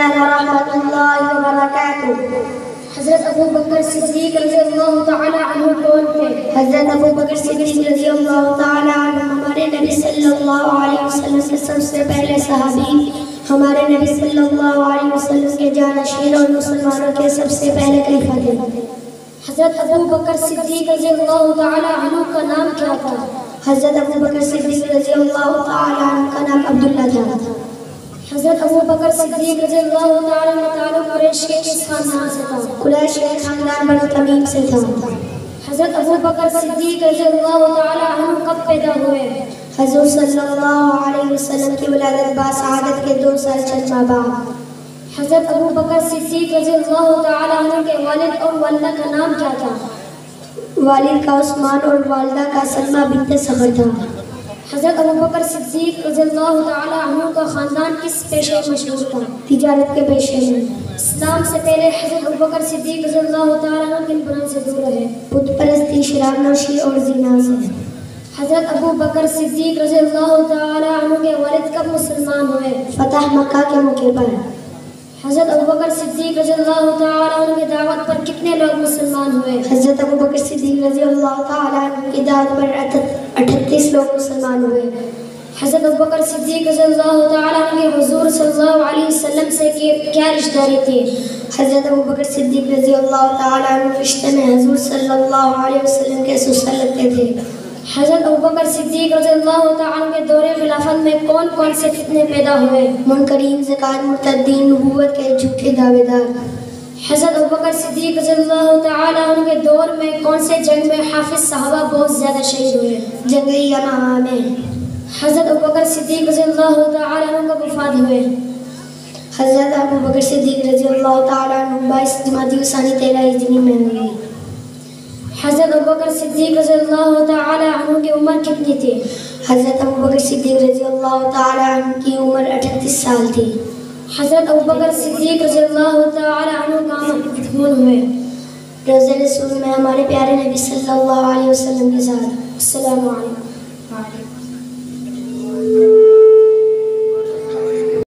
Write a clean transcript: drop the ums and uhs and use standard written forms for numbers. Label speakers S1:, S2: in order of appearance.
S1: السلام ورحمۃ اللہ وبرکاتہ۔
S2: حضرت ابو بکر صدیق رضی اللہ تعالی عنہ کون تھے؟
S1: حضرت ابو بکر صدیق رضی اللہ تعالی عنہ ہمارے نبی صلی اللہ علیہ وسلم کے سب سے پہلے صحابی، ہمارے نبی صلی اللہ علیہ وسلم کے جانشین اور مسلمانوں کے سب سے پہلے خلیفہ تھے۔
S2: حضرت ابو بکر صدیق رضی اللہ تعالی عنہ کا نام کیا تھا؟
S1: حضرت ابو بکر صدیق رضی اللہ تعالی عنہ کا نام عبداللہ تھا۔
S2: حضرت ابو بکر صدیق رضی اللہ تعالی عنہ تعلق قریش کے کس خاندان سے تھا؟
S1: قریش کے خاندان بنو تمیم سے تھا۔
S2: حضرت ابو بکر صدیق رضی اللہ تعالی عنہ کب پیدا ہوئے؟
S1: حضور صلی اللہ علیہ وسلم کی ولادت باسعادت کے 2 سال چند ماہ بعد۔
S2: حضرت ابو بکر صدیق رضی اللہ تعالی عنہ کے والد اور والدہ کا نام کیا تھا؟
S1: والد کا عثمان اور والدہ کا سلمہ بنت صخر تھا۔
S2: حضرت ابو بکر صدیق رضی اللہ تعالی عنہ کا خاندان کس پیشے مشہور تھا؟
S1: تجارت کے پیشے میں۔
S2: اسلام سے پہلے حضرت ابو بکر صدیق رضی اللہ تعالی عنہ کن گناہوں سے دور رہے؟
S1: بت پرستی، شراب نوشی اور زنا سے۔
S2: حضرت ابو بکر صدیق رضی اللہ تعالی عنہ کے والد کب مسلمان ہوئے؟
S1: فتح مکہ کے موقع پر۔
S2: حضرت ابو بکر صدیق رضی اللہ تعالی عنہ کی دعوت پر کتنے لوگ مسلمان ہوئے؟
S1: حضرت ابو بکر صدیق رضی اللہ تعالی عنہ کی دعوت پر 38 لوگ مسلمان ہوئے۔
S2: حضرت ابو بکر صدیق رضی اللہ تعالی عنہ کے حضور صلی اللہ علیہ وسلم سے کیا رشتہ داری تھی؟
S1: حضرت ابو بکر صدیق رضی اللہ تعالی عنہ رشتے میں حضور صلی اللہ علیہ وسلم کے سسر لگتے تھے۔
S2: حضرت ابو بکر صدیق رضی اللہ تعالی عنہ کے دور خلافت میں کون کون سے فتنے پیدا ہوئے؟
S1: منکرین، زکوٰۃ، مرتدین، نبوت کے جھوٹے دعوے دار۔
S2: حضرت ابو بکر صدیق رضی اللہ تعالی عنہ کے دور میں کون سے جنگ میں حافظ صحابہ بہت زیادہ شہید ہوئے؟
S1: جنگ یمامہ میں۔
S2: حضرت ابو بکر صدیق رضی اللہ تعالی عنہ کب وفات ہوئے؟
S1: حضرت ابو بکر صدیق رضی اللہ تعالی عنہ 22 جمادی الثانی 13 ہجری میں ہوئی۔
S2: حضرت ابو بکر صدیق رضی اللہ تعالی عنہ کی عمر کتنی تھی؟
S1: حضرت ابو بکر صدیق رضی اللہ تعالی عنہ کی عمر 38 سال تھی۔
S2: حضرت ابو بکر صدیق رضی اللہ تعالی عنہ کہاں مدفون ہوئے؟
S1: روضہ رسول میں ہمارے پیارے نبی صلی اللہ علیہ وسلم کے ساتھ۔
S2: السلام علیکم۔